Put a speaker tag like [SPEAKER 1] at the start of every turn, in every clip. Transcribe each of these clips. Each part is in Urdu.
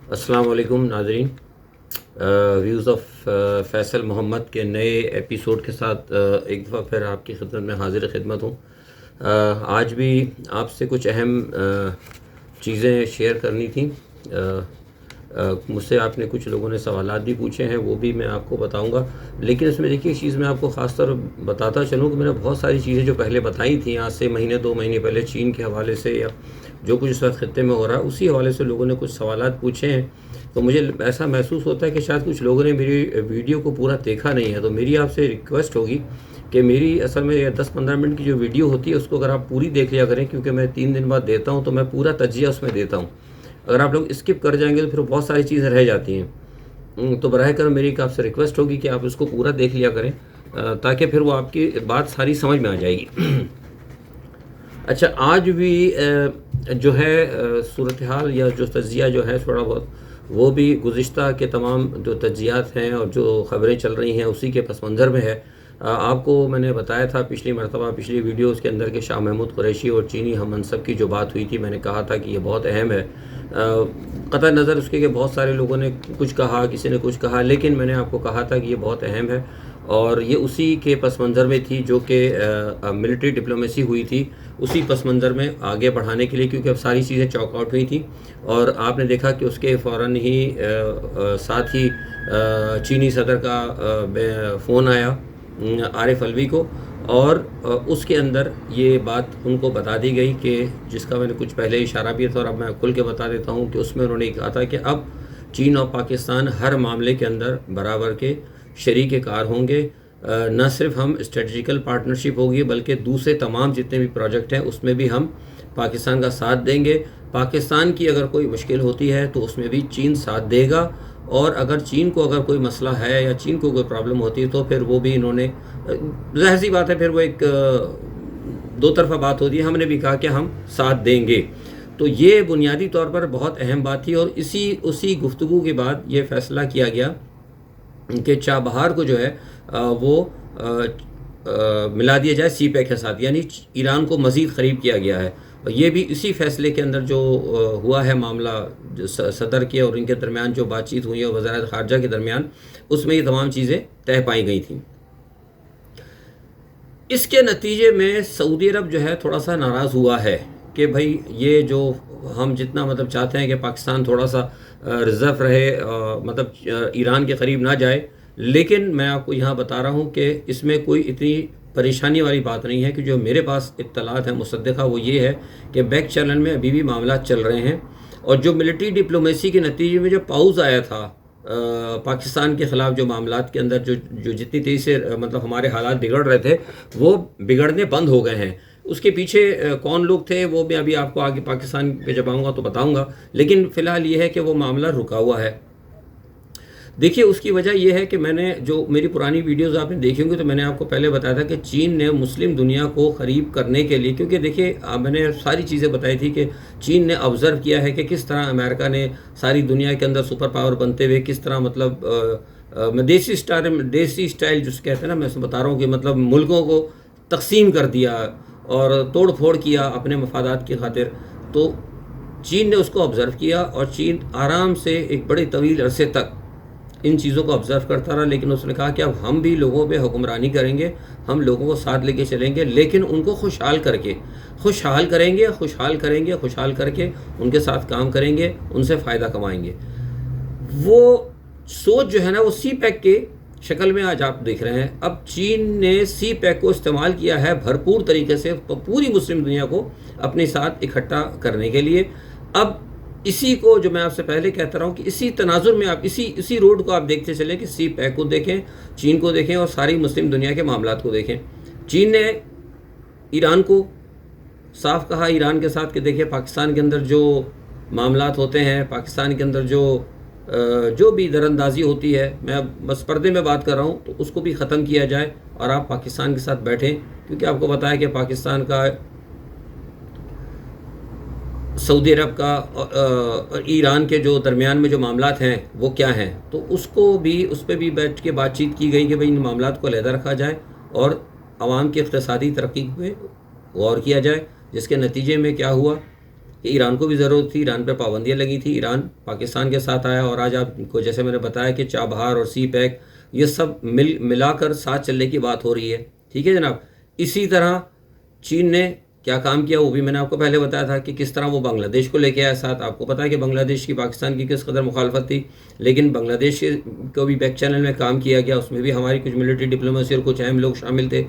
[SPEAKER 1] السلام علیکم ناظرین، ویوز آف فیصل محمد کے نئے ایپیسوڈ کے ساتھ ایک دفعہ پھر آپ کی خدمت میں حاضر خدمت ہوں۔ آج بھی آپ سے کچھ اہم چیزیں شیئر کرنی تھیں۔ مجھ سے آپ نے کچھ لوگوں نے سوالات بھی پوچھے ہیں، وہ بھی میں آپ کو بتاؤں گا، لیکن اس میں دیکھیے چیز میں آپ کو خاص طور بتاتا چلوں کہ میں نے بہت ساری چیزیں جو پہلے بتائی تھیں آج سے مہینے 2 مہینے پہلے چین کے حوالے سے یا جو کچھ اس وقت خطے میں ہو رہا ہے اسی حوالے سے لوگوں نے کچھ سوالات پوچھے ہیں، تو مجھے ایسا محسوس ہوتا ہے کہ شاید کچھ لوگوں نے میری ویڈیو کو پورا دیکھا نہیں ہے۔ تو میری آپ سے ریکویسٹ ہوگی کہ میری اصل میں 10-15 منٹ کی جو ویڈیو ہوتی ہے اس کو اگر آپ پوری دیکھ لیا کریں، کیونکہ میں 3 دن بعد دیتا ہوں تو میں پورا تجزیہ اس میں دیتا ہوں۔ اگر آپ لوگ اسکپ کر جائیں گے تو پھر بہت ساری چیزیں رہ جاتی ہیں، تو براہ کرم میری آپ سے ریکویسٹ ہوگی کہ آپ اس کو پورا دیکھ لیا کریں تاکہ پھر وہ آپ کی بات ساری سمجھ میں آ جائے گی۔ اچھا، آج بھی جو ہے صورتحال یا جو تجزیہ جو ہے تھوڑا بہت وہ بھی گزشتہ کے تمام جو تجزیات ہیں اور جو خبریں چل رہی ہیں اسی کے پس منظر میں ہے۔ آپ کو میں نے بتایا تھا پچھلی مرتبہ پچھلی ویڈیوز کے اندر کہ شاہ محمود قریشی اور چینی ہم منصب کی جو بات ہوئی تھی، میں نے کہا تھا کہ یہ بہت اہم ہے، قطع نظر اس کے کہ بہت سارے لوگوں نے کچھ کہا، کسی نے کچھ کہا، لیکن میں نے آپ کو کہا تھا کہ یہ بہت اہم ہے اور یہ اسی کے پس منظر میں تھی جو کہ ملٹری ڈپلومیسی ہوئی تھی، اسی پس منظر میں آگے بڑھانے کے لیے، کیونکہ اب ساری چیزیں چوک آؤٹ ہوئی تھیں اور آپ نے دیکھا کہ اس کے فوراً ہی ساتھ ہی چینی صدر کا فون آیا عارف الوی کو، اور اس کے اندر یہ بات ان کو بتا دی گئی کہ جس کا میں نے کچھ پہلے اشارہ بھی تھا اور اب میں کھل کے بتا دیتا ہوں کہ اس میں انہوں نے کہا تھا کہ اب چین اور پاکستان ہر معاملے کے اندر برابر کے شریک کار ہوں گے، نہ صرف ہم اسٹریٹجیکل پارٹنرشپ ہوگی بلکہ دوسرے تمام جتنے بھی پروجیکٹ ہیں اس میں بھی ہم پاکستان کا ساتھ دیں گے۔ پاکستان کی اگر کوئی مشکل ہوتی ہے تو اس میں بھی چین ساتھ دے گا، اور اگر چین کو اگر کوئی مسئلہ ہے یا چین کو کوئی پرابلم ہوتی ہے تو پھر وہ بھی انہوں نے، ظاہر سی بات ہے پھر وہ ایک دو طرفہ بات ہوتی ہے، ہم نے بھی کہا کہ ہم ساتھ دیں گے۔ تو یہ بنیادی طور پر بہت اہم بات تھی، اور اسی گفتگو کے بعد یہ فیصلہ کیا گیا کہ چابہار کو جو ہے وہ ملا دیا جائے سی پیک کے ساتھ، یعنی ایران کو مزید قریب کیا گیا ہے۔ یہ بھی اسی فیصلے کے اندر جو ہوا ہے معاملہ صدر کے اور ان کے درمیان جو بات چیت ہوئی ہے وزارت خارجہ کے درمیان، اس میں یہ تمام چیزیں طے پائی گئی تھیں۔ اس کے نتیجے میں سعودی عرب جو ہے تھوڑا سا ناراض ہوا ہے کہ بھائی یہ جو ہم جتنا مطلب چاہتے ہیں کہ پاکستان تھوڑا سا ریزرو رہے، مطلب ایران کے قریب نہ جائے، لیکن میں آپ کو یہاں بتا رہا ہوں کہ اس میں کوئی اتنی پریشانی والی بات نہیں ہے، کہ جو میرے پاس اطلاعات ہیں مصدقہ وہ یہ ہے کہ بیک چینل میں ابھی بھی معاملات چل رہے ہیں، اور جو ملٹری ڈپلومیسی کے نتیجے میں جو پاؤز آیا تھا پاکستان کے خلاف، جو معاملات کے اندر جو جتنی تیزی سے مطلب ہمارے حالات بگڑ رہے تھے وہ بگڑنے بند ہو گئے ہیں۔ اس کے پیچھے کون لوگ تھے وہ بھی ابھی آپ کو آگے پاکستان پہ جب آؤں گا تو بتاؤں گا، لیکن فی الحال یہ ہے کہ وہ معاملہ رکا ہوا ہے۔ دیکھیے اس کی وجہ یہ ہے کہ میں نے جو میری پرانی ویڈیوز آپ نے دیکھی ہوں گی تو میں نے آپ کو پہلے بتایا تھا کہ چین نے مسلم دنیا کو قریب کرنے کے لیے، کیونکہ دیکھیے میں نے ساری چیزیں بتائی تھی کہ چین نے آبزرو کیا ہے کہ کس طرح امریکہ نے ساری دنیا کے اندر سپر پاور بنتے ہوئے کس طرح مطلب دیسی اسٹائل جس کہتے ہیں نا، میں بتا رہا ہوں کہ مطلب ملکوں کو تقسیم کر دیا اور توڑ پھوڑ کیا اپنے مفادات کی خاطر۔ تو چین نے اس کو آبزرو کیا اور چین آرام سے ایک بڑے طویل عرصے تک ان چیزوں کو آبزرو کرتا رہا، لیکن اس نے کہا کہ اب ہم بھی لوگوں پہ حکمرانی کریں گے، ہم لوگوں کو ساتھ لے کے چلیں گے، لیکن ان کو خوشحال کر کے خوشحال کر کے ان کے ساتھ کام کریں گے، ان سے فائدہ کمائیں گے۔ وہ سوچ جو ہے نا وہ سی پیک کے شکل میں آج آپ دیکھ رہے ہیں۔ اب چین نے سی پیک کو استعمال کیا ہے بھرپور طریقے سے پوری مسلم دنیا کو اپنے ساتھ اکٹھا کرنے کے لیے۔ اب اسی کو جو میں آپ سے پہلے کہتا رہا ہوں کہ اسی تناظر میں آپ اسی روڈ کو آپ دیکھتے چلیں کہ سی پیک کو دیکھیں، چین کو دیکھیں اور ساری مسلم دنیا کے معاملات کو دیکھیں۔ چین نے ایران کو صاف کہا ایران کے ساتھ کہ دیکھیں پاکستان کے اندر جو معاملات ہوتے ہیں، پاکستان کے اندر جو بھی دراندازی ہوتی ہے، میں بس پردے میں بات کر رہا ہوں، تو اس کو بھی ختم کیا جائے اور آپ پاکستان کے ساتھ بیٹھیں، کیونکہ آپ کو بتایا کہ پاکستان کا سعودی عرب کا اور ایران کے جو درمیان میں جو معاملات ہیں وہ کیا ہیں، تو اس پہ بھی بیٹھ کے بات چیت کی گئی کہ بھئی ان معاملات کو علیحدہ رکھا جائے اور عوام کی اقتصادی ترقی پہ غور کیا جائے، جس کے نتیجے میں کیا ہوا کہ ایران کو بھی ضرورت تھی، ایران پہ پابندیاں لگی تھی، ایران پاکستان کے ساتھ آیا، اور آج آپ کو جیسے میں نے بتایا کہ چابہار اور سی پیک یہ سب ملا کر ساتھ چلنے کی بات ہو رہی ہے. ٹھیک ہے جناب. اسی طرح چین نے کیا کام کیا وہ بھی میں نے آپ کو پہلے بتایا تھا کہ کس طرح وہ بنگلہ دیش کو لے کے آیا ساتھ. آپ کو پتا ہے کہ بنگلہ دیش کی پاکستان کی کس قدر مخالفت تھی، لیکن بنگلہ دیش کو بھی بیک چینل میں کام کیا گیا، اس میں بھی ہماری کچھ ملٹری ڈپلومیسی اور کچھ اہم لوگ شامل تھے.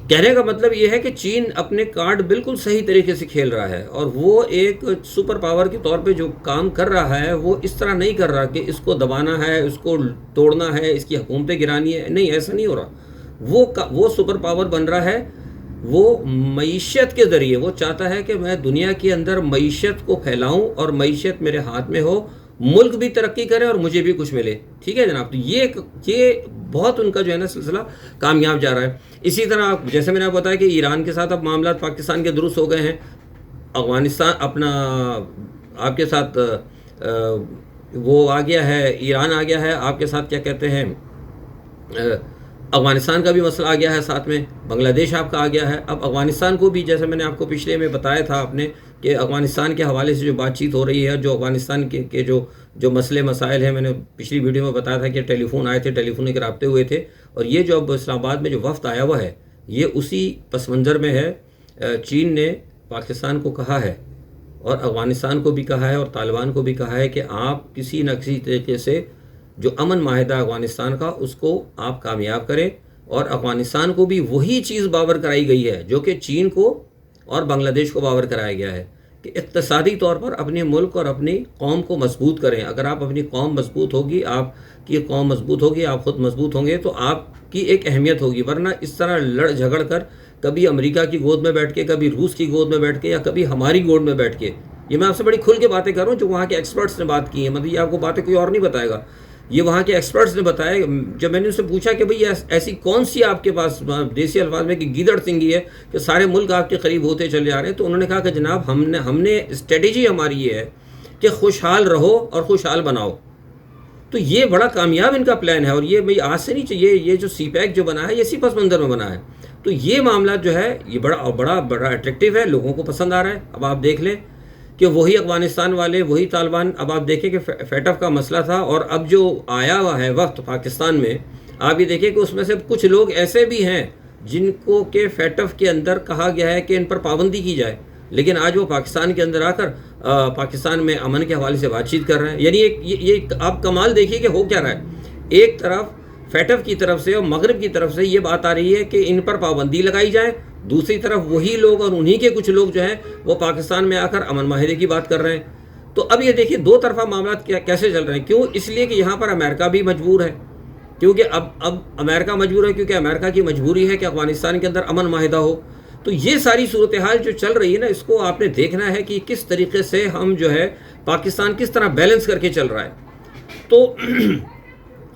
[SPEAKER 1] کہنے کا مطلب یہ ہے کہ چین اپنے کارڈ بالکل صحیح طریقے سے کھیل رہا ہے، اور وہ ایک سپر پاور کے طور پہ جو کام کر رہا ہے وہ اس طرح نہیں کر رہا کہ اس کو دبانا ہے، اس کو توڑنا ہے، اس کی حکومتیں گرانی ہے. نہیں، ایسا نہیں ہو رہا. وہ سپر پاور بن رہا ہے وہ معیشت کے ذریعے. وہ چاہتا ہے کہ میں دنیا کے اندر معیشت کو پھیلاؤں اور معیشت میرے ہاتھ میں ہو، ملک بھی ترقی کرے اور مجھے بھی کچھ ملے. ٹھیک ہے جناب. تو یہ بہت ان کا جو ہے نا سلسلہ کامیاب جا رہا ہے. اسی طرح جیسے میں نے آپ بتایا کہ ایران کے ساتھ اب معاملات پاکستان کے درست ہو گئے ہیں. افغانستان اپنا آپ کے ساتھ وہ آ گیا ہے، ایران آ گیا ہے آپ کے ساتھ، کیا کہتے ہیں، افغانستان کا بھی مسئلہ آ گیا ہے ساتھ میں، بنگلہ دیش آپ کا آ گیا ہے. اب افغانستان کو بھی جیسے میں نے آپ کو پچھلے میں بتایا تھا آپ نے کہ افغانستان کے حوالے سے جو بات چیت ہو رہی ہے، جو افغانستان کے جو مسئلے مسائل ہیں، میں نے پچھلی ویڈیو میں بتایا تھا کہ ٹیلی فون آئے تھے، ٹیلی فون کے رابطے ہوئے تھے، اور یہ جو اب اسلام آباد میں جو وفد آیا ہوا ہے یہ اسی پس منظر میں ہے. چین نے پاکستان کو کہا ہے اور افغانستان کو بھی کہا ہے اور طالبان کو بھی کہا ہے کہ آپ کسی نہ کسی طریقے سے جو امن معاہدہ افغانستان کا اس کو آپ کامیاب کریں. اور افغانستان کو بھی وہی چیز باور کرائی گئی ہے جو کہ چین کو اور بنگلہ دیش کو باور کرایا گیا ہے کہ اقتصادی طور پر اپنے ملک اور اپنی قوم کو مضبوط کریں. اگر آپ اپنی قوم مضبوط ہوگی، آپ کی قوم مضبوط ہوگی، آپ خود مضبوط ہوں گے تو آپ کی ایک اہمیت ہوگی. ورنہ اس طرح لڑ جھگڑ کر کبھی امریکہ کی گود میں بیٹھ کے، کبھی روس کی گود میں بیٹھ کے، یا کبھی ہماری گود میں بیٹھ کے، یہ میں آپ سے بڑی کھل کے باتیں کر رہا ہوں جو وہاں کے ایکسپرٹس نے بات کی ہیں. مطلب یہ آپ کو باتیں کوئی اور نہیں بتائے گا، یہ وہاں کے ایکسپرٹس نے بتایا. جب میں نے ان سے پوچھا کہ بھئی ایسی کون سی آپ کے پاس دیسی الفاظ میں کہ گیدڑ سنگھی ہے کہ سارے ملک آپ کے قریب ہوتے چلے جا رہے ہیں، تو انہوں نے کہا کہ جناب ہم نے اسٹریٹجی ہماری یہ ہے کہ خوشحال رہو اور خوشحال بناؤ. تو یہ بڑا کامیاب ان کا پلان ہے، اور یہ بھئی آج سے نہیں چاہیے. یہ جو سی پیک جو بنا ہے یہ اسی پس منظر میں بنا ہے. تو یہ معاملات جو ہے یہ بڑا اٹریکٹیو ہے، لوگوں کو پسند آ رہا ہے. اب آپ دیکھ لیں کہ وہی افغانستان والے، وہی طالبان، اب آپ دیکھیں کہ فیٹف کا مسئلہ تھا، اور اب جو آیا ہوا ہے وقت پاکستان میں، آپ یہ دیکھیں کہ اس میں سے کچھ لوگ ایسے بھی ہیں جن کو کہ فیٹف کے اندر کہا گیا ہے کہ ان پر پابندی کی جائے، لیکن آج وہ پاکستان کے اندر آ کر پاکستان میں امن کے حوالے سے بات چیت کر رہے ہیں. یعنی یہ آپ کمال دیکھیے کہ ہو کیا رہا ہے. ایک طرف فیٹف کی طرف سے اور مغرب کی طرف سے یہ بات آ رہی ہے کہ ان پر پابندی لگائی جائے، دوسری طرف وہی لوگ اور انہی کے کچھ لوگ جو ہیں وہ پاکستان میں آ کر امن معاہدے کی بات کر رہے ہیں. تو اب یہ دیکھیے دو طرفہ معاملات کیسے چل رہے ہیں. کیوں؟ اس لیے کہ یہاں پر امریکہ بھی مجبور ہے، کیونکہ اب امریکہ مجبور ہے، کیونکہ امریکہ کی مجبوری ہے کہ افغانستان کے اندر امن معاہدہ ہو. تو یہ ساری صورتحال جو چل رہی ہے نا، اس کو آپ نے دیکھنا ہے کہ کس طریقے سے ہم جو ہے پاکستان کس طرح بیلنس کر کے چل رہا ہے. تو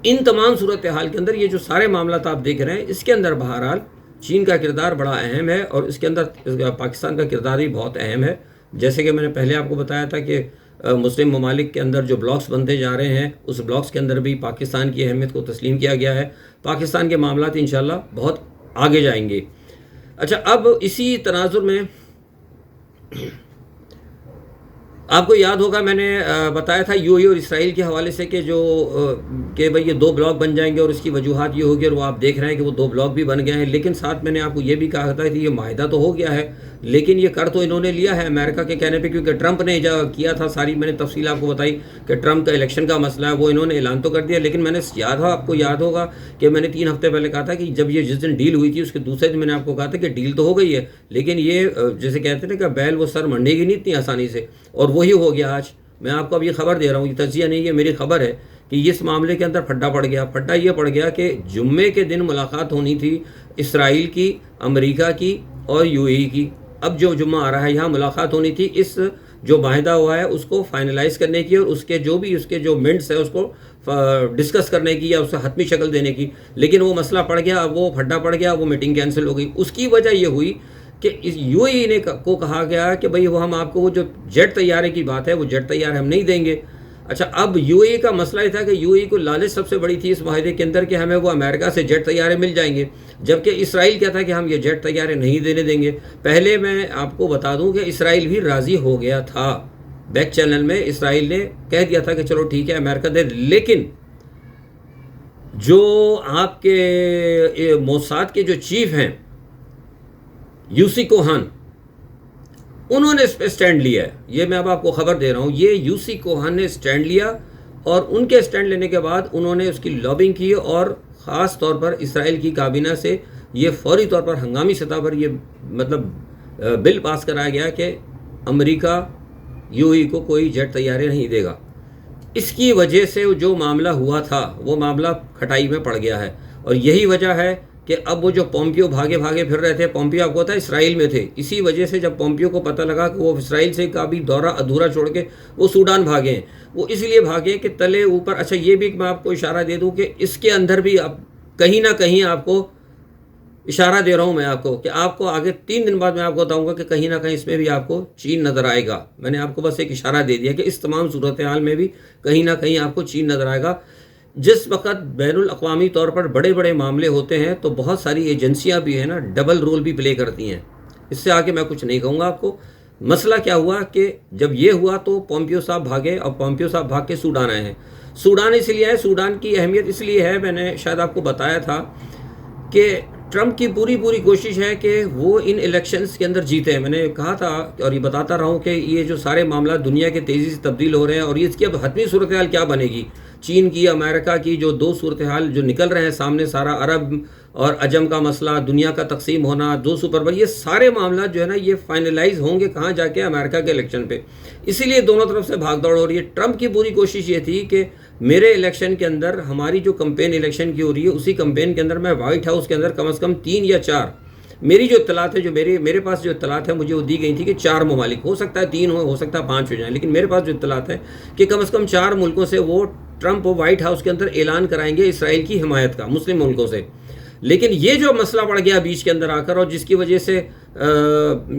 [SPEAKER 1] ان تمام صورتحال کے اندر یہ جو سارے معاملات آپ دیکھ رہے ہیں، اس کے اندر بہرحال چین کا کردار بڑا اہم ہے، اور اس کے اندر پاکستان کا کردار بھی بہت اہم ہے. جیسے کہ میں نے پہلے آپ کو بتایا تھا کہ مسلم ممالک کے اندر جو بلاکس بنتے جا رہے ہیں، اس بلاکس کے اندر بھی پاکستان کی اہمیت کو تسلیم کیا گیا ہے. پاکستان کے معاملات انشاءاللہ بہت آگے جائیں گے. اچھا، اب اسی تناظر میں آپ کو یاد ہوگا میں نے بتایا تھا یو اے اور اسرائیل کے حوالے سے کہ بھئی یہ دو بلاک بن جائیں گے، اور اس کی وجوہات یہ ہوگی، اور وہ آپ دیکھ رہے ہیں کہ وہ دو بلاک بھی بن گئے ہیں. لیکن ساتھ میں نے آپ کو یہ بھی کہا تھا کہ یہ معاہدہ تو ہو گیا ہے، لیکن یہ کر تو انہوں نے لیا ہے امریکہ کے کہنے پہ، کیونکہ ٹرمپ نے کیا تھا. ساری میں نے تفصیل آپ کو بتائی کہ ٹرمپ کا الیکشن کا مسئلہ ہے، وہ انہوں نے اعلان تو کر دیا. لیکن میں نے آپ کو یاد ہوگا کہ میں نے 3 ہفتے پہلے کہا تھا کہ جب یہ جس دن ڈیل ہوئی تھی اس کے دوسرے دن میں نے آپ کو کہا تھا کہ ڈیل تو ہو گئی ہے، لیکن یہ جیسے کہتے ہیں کہ بیل وہ سر منڈے گی نہیں اتنی آسانی سے، اور وہی ہو گیا. آج میں آپ کو اب یہ خبر دے رہا ہوں، یہ تجزیہ نہیں، یہ میری خبر ہے کہ اس معاملے کے اندر پھڈا پڑ گیا. پھڈا یہ پڑ گیا کہ جمعے کے دن ملاقات ہونی تھی اسرائیل کی، امریکہ کی اور یو اے ای کی. اب جو جمعہ آ رہا ہے یہاں ملاقات ہونی تھی اس جو معاہدہ ہوا ہے اس کو فائنلائز کرنے کی، اور اس کے جو منٹس ہے اس کو ڈسکس کرنے کی یا اسے حتمی شکل دینے کی. لیکن وہ مسئلہ پڑ گیا، وہ پھڈا پڑ گیا، وہ میٹنگ کینسل ہو گئی. اس کی وجہ یہ ہوئی کہ اس یو اے ای کو کہا گیا کہ بھئی وہ ہم آپ کو وہ جو جیٹ طیارے کی بات ہے وہ جیٹ طیارے ہم نہیں دیں گے. اچھا، اب یو اے ای کا مسئلہ یہ تھا کہ یو اے ای کو لالچ سب سے بڑی تھی اس معاہدے کے اندر کہ ہمیں وہ امریکہ سے جیٹ طیارے مل جائیں گے، جبکہ اسرائیل کیا تھا کہ ہم یہ جیٹ طیارے نہیں دینے دیں گے۔ پہلے میں آپ کو بتا دوں کہ اسرائیل بھی راضی ہو گیا تھا، بیک چینل میں اسرائیل نے کہہ دیا تھا کہ چلو ٹھیک ہے امریکہ دے، لیکن جو آپ کے موساد کے جو چیف ہیں یو سی کوہان، انہوں نے اس پہ سٹینڈ لیا ہے۔ یہ میں اب آپ کو خبر دے رہا ہوں، یہ یو سی کوہان نے سٹینڈ لیا، اور ان کے سٹینڈ لینے کے بعد انہوں نے اس کی لابنگ کی، اور خاص طور پر اسرائیل کی کابینہ سے یہ فوری طور پر ہنگامی سطح پر یہ مطلب بل پاس کرایا گیا کہ امریکہ یو اے ای کو کوئی جیٹ طیارے نہیں دے گا۔ اس کی وجہ سے جو معاملہ ہوا تھا وہ معاملہ کھٹائی میں پڑ گیا ہے، اور یہی وجہ ہے کہ اب وہ جو پومپیو بھاگے پھر رہے تھے، پومپیو آپ کو پتہ ہے اسرائیل میں تھے، اسی وجہ سے جب پومپیو کو پتہ لگا کہ وہ اسرائیل سے کا بھی دورہ ادھورا چھوڑ کے وہ سوڈان بھاگے ہیں، وہ اس لیے بھاگے کہ تلے اوپر۔ اچھا، یہ بھی میں آپ کو اشارہ دے دوں کہ اس کے اندر بھی اب کہیں نہ کہیں آپ کو اشارہ دے رہا ہوں میں آپ کو کہ آپ کو آگے 3 دن بعد میں آپ کو بتاؤں گا کہ کہیں نہ کہیں اس میں بھی آپ کو چین نظر آئے گا۔ میں نے آپ کو بس ایک اشارہ دے دیا کہ اس تمام صورتحال میں بھی کہیں نہ کہیں آپ کو چین نظر آئے گا۔ جس وقت بین الاقوامی طور پر بڑے بڑے معاملے ہوتے ہیں تو بہت ساری ایجنسیاں بھی ہیں نا، ڈبل رول بھی پلے کرتی ہیں۔ اس سے آگے میں کچھ نہیں کہوں گا آپ کو۔ مسئلہ کیا ہوا کہ جب یہ ہوا تو پومپیو صاحب بھاگے، اور پومپیو صاحب بھاگ کے سوڈان آئے ہیں۔ سوڈان اس لیے ہے، سوڈان کی اہمیت اس لیے ہے، میں نے شاید آپ کو بتایا تھا کہ ٹرمپ کی پوری کوشش ہے کہ وہ ان الیکشنز کے اندر جیتے۔ میں نے کہا تھا اور یہ بتاتا رہا ہوں کہ یہ جو سارے معاملات دنیا کے تیزی سے تبدیل ہو رہے ہیں، اور اس کی اب حتمی صورتحال کیا بنے گی، چین کی، امریکہ کی جو 2 صورتحال جو نکل رہے ہیں سامنے، سارا عرب اور عجم کا مسئلہ، دنیا کا تقسیم ہونا، 2 سپر پاور، یہ سارے معاملات جو ہے نا یہ فائنلائز ہوں گے کہاں جا کے، امریکہ کے الیکشن پہ۔ اسی لیے دونوں طرف سے بھاگ دوڑ ہو رہی ہے۔ ٹرمپ کی پوری کوشش یہ تھی کہ میرے الیکشن کے اندر، ہماری جو کمپین الیکشن کی ہو رہی ہے، اسی کمپین کے اندر میں وائٹ ہاؤس کے اندر کم از کم 3 یا 4، میری جو اطلاعات ہے، جو میرے پاس جو اطلاعات ہے مجھے وہ دی گئی تھی کہ 4 ممالک، ہو سکتا ہے 3 ہو سکتا ہے 5 ہو جائیں، لیکن میرے پاس جو اطلاعات ہے کہ کم از کم 4 ملکوں سے وہ ٹرمپ وائٹ ہاؤس کے اندر اعلان کرائیں گے اسرائیل کی حمایت کا، مسلم ملکوں سے۔ لیکن یہ جو مسئلہ پڑ گیا بیچ کے اندر آ کر، اور جس کی وجہ سے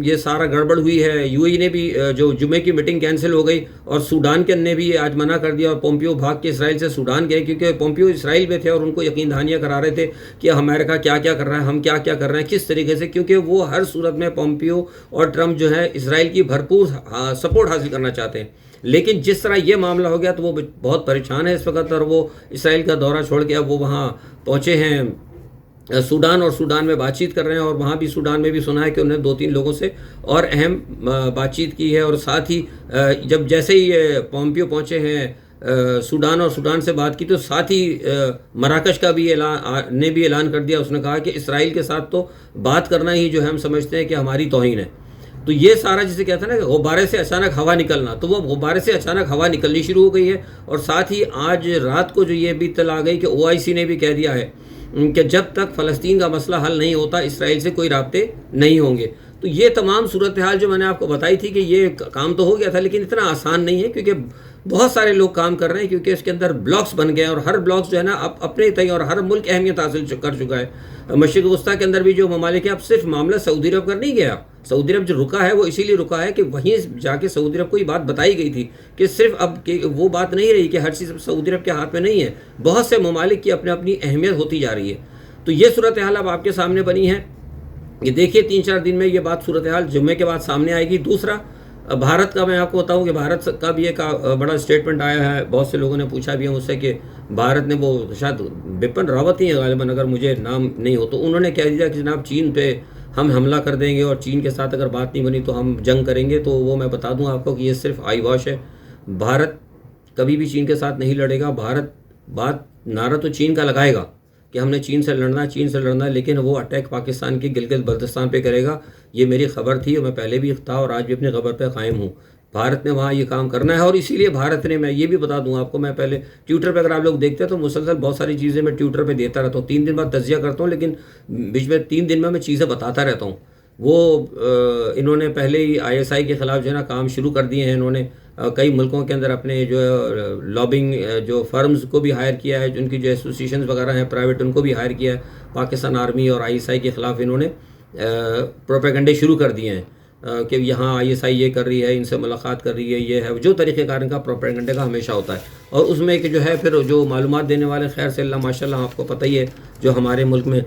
[SPEAKER 1] یہ سارا گڑبڑ ہوئی ہے، یو اے ای نے بھی جو جمعے کی میٹنگ کینسل ہو گئی، اور سوڈان کے نے بھی آج منع کر دیا، اور پومپیو بھاگ کے اسرائیل سے سوڈان گئے، کیونکہ پومپیو اسرائیل میں تھے اور ان کو یقین دہانیاں کرا رہے تھے کہ امریکہ کیا کیا کر رہا ہے، ہم کیا کیا کر رہے ہیں، کس طریقے سے، کیونکہ وہ ہر صورت میں پومپیو اور ٹرمپ جو ہے اسرائیل کی بھرپور سپورٹ حاصل کرنا چاہتے ہیں۔ لیکن جس طرح یہ معاملہ ہو گیا تو وہ بہت پریشان ہے اس وقت، اور وہ اسرائیل کا دورہ چھوڑ کے اب وہ وہاں پہنچے ہیں سوڈان، اور سوڈان میں بات چیت کر رہے ہیں، اور وہاں بھی سوڈان میں بھی سنا ہے کہ انہیں 2-3 لوگوں سے اور اہم بات چیت کی ہے، اور ساتھ ہی جب جیسے ہی پومپیو پہنچے ہیں سوڈان اور سوڈان سے بات کی، تو ساتھ ہی مراکش کا بھی اعلان کر دیا۔ اس نے کہا کہ اسرائیل کے ساتھ تو بات کرنا ہی جو ہے ہم سمجھتے ہیں کہ ہماری توہین ہے۔ تو یہ سارا جسے کہتا ہے نا کہ غبارے سے اچانک ہوا نکلنا، تو وہ غبارے سے اچانک ہوا نکلنی شروع ہو گئی ہے۔ اور ساتھ ہی آج رات کو جو یہ بھی اطلاع آ گئی کہ OIC نے بھی کہہ دیا ہے کہ جب تک فلسطین کا مسئلہ حل نہیں ہوتا اسرائیل سے کوئی رابطے نہیں ہوں گے۔ تو یہ تمام صورتحال جو میں نے آپ کو بتائی تھی کہ یہ کام تو ہو گیا تھا، لیکن اتنا آسان نہیں ہے، کیونکہ بہت سارے لوگ کام کر رہے ہیں، کیونکہ اس کے اندر بلاکس بن گئے ہیں، اور ہر بلاکس جو ہے نا اپنے تئیں، اور ہر ملک اہمیت حاصل کر چکا ہے۔ مشرق وسطیٰ کے اندر بھی جو ممالک ہیں، اب صرف معاملہ سعودی عرب کر نہیں گیا۔ سعودی عرب جو رکا ہے وہ اسی لیے رکا ہے کہ وہیں جا کے سعودی عرب کو یہ بات بتائی گئی تھی کہ صرف اب کہ وہ بات نہیں رہی کہ ہر چیز سعودی عرب کے ہاتھ میں نہیں ہے، بہت سے ممالک کی اپنی اہمیت ہوتی جا رہی ہے۔ تو یہ صورتحال اب آپ کے سامنے بنی ہے، یہ دیکھیے 3-4 دن میں یہ بات صورتحال جمعے کے بعد سامنے آئے گی۔ دوسرا بھارت کا میں آپ کو بتاؤں کہ بھارت کا بھی ایک بڑا سٹیٹمنٹ آیا ہے، بہت سے لوگوں نے پوچھا بھی ہے مجھ سے کہ بھارت نے، وہ شاید بپن راوت ہی ہے غالباً اگر مجھے نام نہیں ہو، تو انہوں نے کہہ دیا کہ جناب چین پہ ہم حملہ کر دیں گے، اور چین کے ساتھ اگر بات نہیں بنی تو ہم جنگ کریں گے۔ تو وہ میں بتا دوں آپ کو کہ یہ صرف آئی واش ہے، بھارت کبھی بھی چین کے ساتھ نہیں لڑے گا۔ بھارت نعرہ تو چین کا لگائے گا کہ ہم نے چین سے لڑنا، لیکن وہ اٹیک پاکستان کی گلگت بلتستان پہ کرے گا۔ یہ میری خبر تھی، اور میں پہلے بھی تھا اور آج بھی اپنی خبر پہ قائم ہوں۔ بھارت نے وہاں یہ کام کرنا ہے، اور اسی لیے بھارت نے، میں یہ بھی بتا دوں آپ کو، میں پہلے ٹویٹر پہ اگر آپ لوگ دیکھتے ہیں تو مسلسل بہت ساری چیزیں میں ٹویٹر پہ دیتا رہتا ہوں، 3 دن بعد تجزیہ کرتا ہوں، لیکن بیچ میں 3 دن میں چیزیں بتاتا رہتا ہوں۔ وہ انہوں نے پہلے ہی ISI کے خلاف جو ہے نا کام شروع کر دیے ہیں، انہوں نے کئی ملکوں کے اندر اپنے جو لابنگ جو فرمز کو بھی ہائر کیا ہے، ان کی جو ایسوسیشنز وغیرہ ہیں پرائیویٹ، ان کو بھی ہائر کیا ہے۔ پاکستان آرمی اور ISI کے خلاف انہوں نے پروپیگنڈے شروع کر دیے ہیں۔ کہ یہاں ISI یہ کر رہی ہے، ان سے ملاقات کر رہی ہے، یہ ہے جو طریقہ کار ان کا پروپیگنڈے کا ہمیشہ ہوتا ہے. اور اس میں کہ جو ہے پھر جو معلومات دینے والے خیر سے اللہ ماشاء اللہ آپ کو پتہ ہی ہے جو ہمارے ملک میں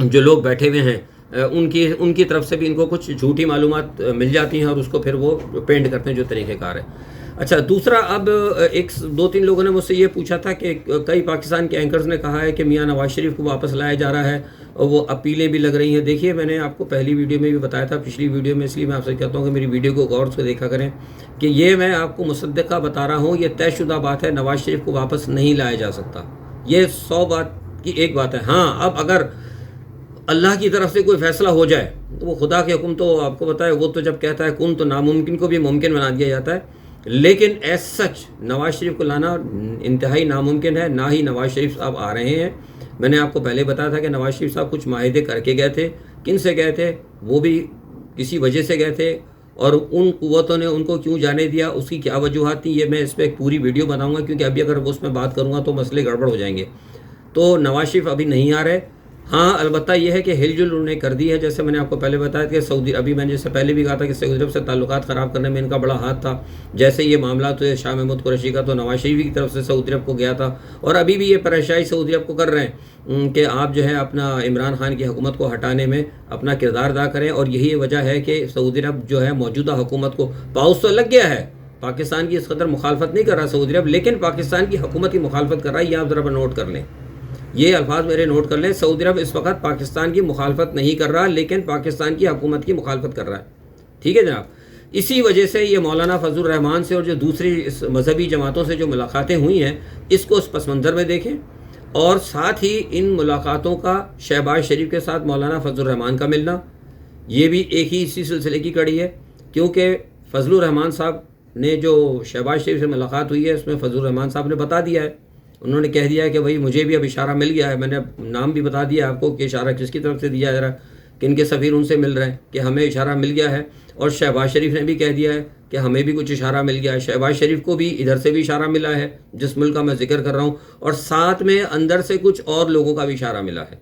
[SPEAKER 1] جو لوگ بیٹھے ہوئے ہیں ان کی طرف سے بھی ان کو کچھ جھوٹی معلومات مل جاتی ہیں اور اس کو پھر وہ پینٹ کرتے ہیں جو طریقہ کار ہے. اچھا دوسرا، اب ایک دو تین لوگوں نے مجھ سے یہ پوچھا تھا کہ کئی پاکستان کے اینکرز نے کہا ہے کہ میاں نواز شریف کو واپس لایا جا رہا ہے اور وہ اپیلیں بھی لگ رہی ہیں. دیکھیے میں نے آپ کو پہلی ویڈیو میں بھی بتایا تھا، پچھلی ویڈیو میں، اس لیے میں آپ سے کہتا ہوں کہ میری ویڈیو کو غور سے دیکھا کریں کہ یہ میں آپ کو مصدقہ بتا رہا ہوں، یہ طے شدہ بات ہے، نواز شریف کو واپس نہیں لایا جا سکتا. یہ 100 بات کی ایک بات ہے. ہاں اب اگر اللہ کی طرف سے کوئی فیصلہ ہو جائے تو وہ خدا کے حکم تو آپ کو بتائے، وہ تو جب کہتا ہے کن تو ناممکن کو بھی ممکن بنا دیا جاتا ہے. لیکن ایز سچ نواز شریف کو لانا انتہائی ناممکن ہے. نہ ہی نواز شریف صاحب آ رہے ہیں. میں نے آپ کو پہلے بتایا تھا کہ نواز شریف صاحب کچھ معاہدے کر کے گئے تھے. کن سے گئے تھے؟ وہ بھی کسی وجہ سے گئے تھے، اور ان قوتوں نے ان کو کیوں جانے دیا، اس کی کیا وجوہات تھیں، یہ میں اس پہ ایک پوری ویڈیو بناؤں گا، کیونکہ ابھی اگر اس میں بات کروں گا تو مسئلے گڑبڑ ہو جائیں گے. تو نواز شریف ابھی نہیں آ رہے. ہاں البتہ یہ ہے کہ ہل جل انہوں نے کر دی ہے. جیسے میں نے آپ کو پہلے بتایا کہ ابھی میں نے جیسے پہلے بھی کہا تھا کہ سعودی عرب سے تعلقات خراب کرنے میں ان کا بڑا ہاتھ تھا. جیسے یہ معاملات ہوئے شاہ محمود قریشی کا، تو نواز شریف کی طرف سے سعودی عرب کو گیا تھا، اور ابھی بھی یہ پریشانی سعودی عرب کو کر رہے ہیں کہ آپ جو ہے اپنا عمران خان کی حکومت کو ہٹانے میں اپنا کردار ادا کریں. اور یہی وجہ ہے کہ سعودی عرب جو ہے موجودہ حکومت کو پاؤس تو لگ گیا ہے، پاکستان کی اس قدر مخالفت نہیں کر رہا سعودی عرب، لیکن پاکستان کی حکومت کی مخالفت کر رہا ہے. یہ آپ ذرا نوٹ کر لیں، یہ الفاظ میرے نوٹ کر لیں. سعودی عرب اس وقت پاکستان کی مخالفت نہیں کر رہا، لیکن پاکستان کی حکومت کی مخالفت کر رہا ہے. ٹھیک ہے جناب. اسی وجہ سے یہ مولانا فضل الرحمان سے اور جو دوسری اس مذہبی جماعتوں سے جو ملاقاتیں ہوئی ہیں، اس کو اس پس منظر میں دیکھیں. اور ساتھ ہی ان ملاقاتوں کا شہباز شریف کے ساتھ مولانا فضل الرحمان کا ملنا، یہ بھی ایک ہی اسی سلسلے کی کڑی ہے. کیونکہ فضل الرحمان صاحب نے جو شہباز شریف سے ملاقات ہوئی ہے، اس میں فضل الرحمان صاحب نے بتا دیا ہے، انہوں نے کہہ دیا ہے کہ بھائی مجھے بھی اب اشارہ مل گیا ہے. میں نے نام بھی بتا دیا آپ کو کہ اشارہ کس کی طرف سے دیا جا رہا ہے، کن کے سفیر ان سے مل رہے ہیں، کہ ہمیں اشارہ مل گیا ہے. اور شہباز شریف نے بھی کہہ دیا ہے کہ ہمیں بھی کچھ اشارہ مل گیا ہے. شہباز شریف کو بھی ادھر سے بھی اشارہ ملا ہے جس ملک کا میں ذکر کر رہا ہوں، اور ساتھ میں اندر سے کچھ اور لوگوں کا بھی اشارہ ملا ہے.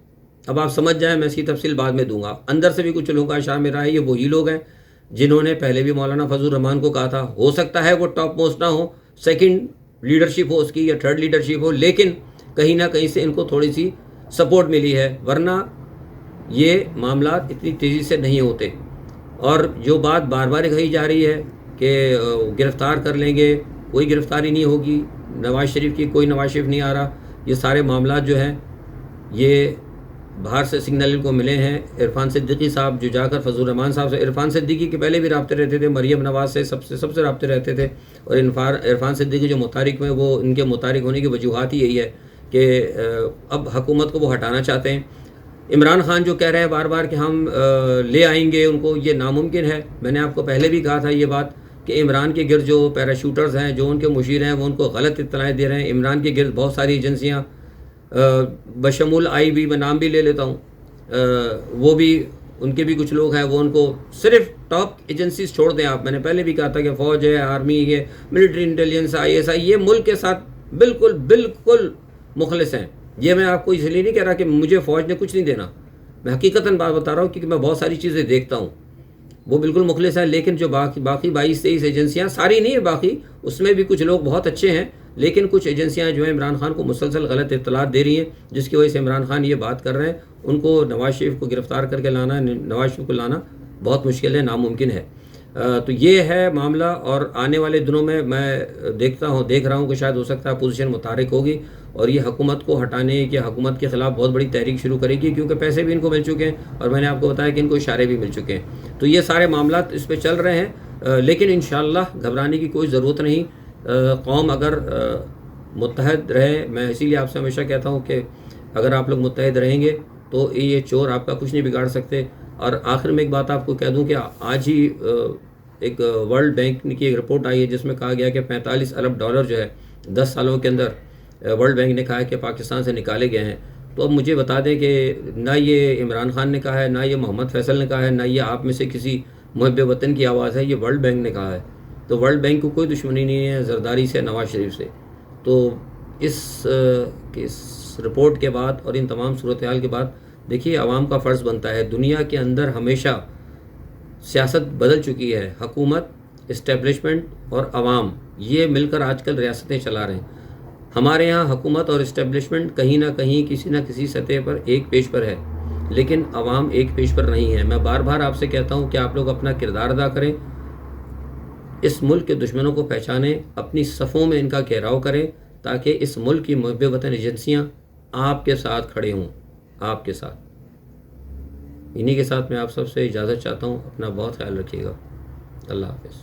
[SPEAKER 1] اب آپ سمجھ جائیں، میں اس کی تفصیل بعد میں دوں گا. اندر سے بھی کچھ لوگوں کا اشارہ ملا ہے. یہ وہی لوگ ہیں جنہوں نے پہلے بھی مولانا فضل الرحمان کو کہا تھا. ہو سکتا ہے وہ ٹاپ موسٹ نہ ہو، سیکنڈ لیڈرشپ ہو اس کی یا تھرڈ لیڈرشپ ہو، لیکن کہیں نہ کہیں سے ان کو تھوڑی سی سپورٹ ملی ہے، ورنہ یہ معاملات اتنی تیزی سے نہیں ہوتے. اور جو بات بار بار کہی جا رہی ہے کہ گرفتار کر لیں گے، کوئی گرفتاری نہیں ہوگی نواز شریف کی، کوئی نواز شریف نہیں آ رہا. یہ سارے معاملات جو ہیں یہ باہر سے سگنل کو ملے ہیں. عرفان صدیقی صاحب جو جا کر فضل الرحمان صاحب سے، عرفان صدیقی کے پہلے بھی رابطے رہتے تھے، مریم نواز سے سب سے رابطے رہتے تھے. اور عرفان صدیقی جو متحرک میں، وہ ان کے متحرک ہونے کی وجوہات ہی یہی ہے کہ اب حکومت کو وہ ہٹانا چاہتے ہیں. عمران خان جو کہہ رہے ہیں بار بار کہ ہم لے آئیں گے ان کو، یہ ناممکن ہے. میں نے آپ کو پہلے بھی کہا تھا یہ بات کہ عمران کے گرد جو پیراشوٹرز ہیں، جو ان کے مشیر ہیں، وہ ان کو غلط اطلاعیں دے رہے ہیں. عمران کے گرد بہت ساری ایجنسیاں، بشمول IB میں نام بھی لے لیتا ہوں، وہ بھی ان کے بھی کچھ لوگ ہیں، وہ ان کو صرف ٹاپ ایجنسیز چھوڑ دیں آپ. میں نے پہلے بھی کہا تھا کہ فوج ہے، آرمی ہے، ملٹری انٹیلیجنس، ISI، یہ ملک کے ساتھ بالکل مخلص ہیں. یہ میں آپ کو اس لیے نہیں کہہ رہا کہ مجھے فوج نے کچھ نہیں دینا، میں حقیقتاً بات بتا رہا ہوں کیونکہ میں بہت ساری چیزیں دیکھتا ہوں. وہ بالکل مخلص ہیں، لیکن جو باقی 22-23 ایجنسیاں، ساری نہیں ہے باقی، اس میں بھی کچھ لوگ بہت اچھے ہیں، لیکن کچھ ایجنسیاں جو ہیں عمران خان کو مسلسل غلط اطلاعات دے رہی ہیں، جس کی وجہ سے عمران خان یہ بات کر رہے ہیں. ان کو نواز شریف کو گرفتار کر کے لانا، نواز شریف کو لانا بہت مشکل ہے، ناممکن ہے. تو یہ ہے معاملہ. اور آنے والے دنوں میں دیکھ رہا ہوں کہ شاید ہو سکتا ہے اپوزیشن متحرک ہوگی اور یہ حکومت کو ہٹانے کی، حکومت کے خلاف بہت بڑی تحریک شروع کرے گی، کیونکہ پیسے بھی ان کو مل چکے ہیں اور میں نے آپ کو بتایا کہ ان کو اشارے بھی مل چکے ہیں. تو یہ سارے معاملات اس پہ چل رہے ہیں، لیکن انشاءاللہ گھبرانے کی کوئی ضرورت نہیں. قوم اگر متحد رہے، میں اسی لیے آپ سے ہمیشہ کہتا ہوں کہ اگر آپ لوگ متحد رہیں گے تو یہ چور آپ کا کچھ نہیں بگاڑ سکتے. اور آخر میں ایک بات آپ کو کہہ دوں کہ آج ہی ایک ورلڈ بینک کی ایک رپورٹ آئی ہے جس میں کہا گیا کہ 45 ارب ڈالر جو ہے 10 سالوں کے اندر ورلڈ بینک نے کہا ہے کہ پاکستان سے نکالے گئے ہیں. تو اب مجھے بتا دیں کہ نہ یہ عمران خان نے کہا ہے، نہ یہ محمد فیصل نے کہا ہے، نہ یہ آپ میں سے کسی محب وطن کی آواز ہے، یہ ورلڈ بینک نے کہا ہے. تو ورلڈ بینک کو کوئی دشمنی نہیں ہے زرداری سے، نواز شریف سے. تو اس رپورٹ کے بعد اور ان تمام صورتحال کے بعد دیکھیے عوام کا فرض بنتا ہے، دنیا کے اندر ہمیشہ سیاست بدل چکی ہے. حکومت، اسٹیبلشمنٹ اور عوام یہ مل کر آج کل ریاستیں چلا رہے ہیں. ہمارے یہاں حکومت اور اسٹیبلشمنٹ کہیں نہ کہیں کسی نہ کسی سطح پر ایک پیج پر ہے، لیکن عوام ایک پیج پر نہیں ہے. میں بار بار آپ سے کہتا ہوں کہ آپ لوگ اپنا کردار ادا کریں، اس ملک کے دشمنوں کو پہچانیں، اپنی صفوں میں ان کا گھیراؤ کریں تاکہ اس ملک کی محب وطن ایجنسیاں آپ کے ساتھ کھڑے ہوں، آپ کے ساتھ. انہی کے ساتھ میں آپ سب سے اجازت چاہتا ہوں. اپنا بہت خیال رکھیے گا. اللہ حافظ.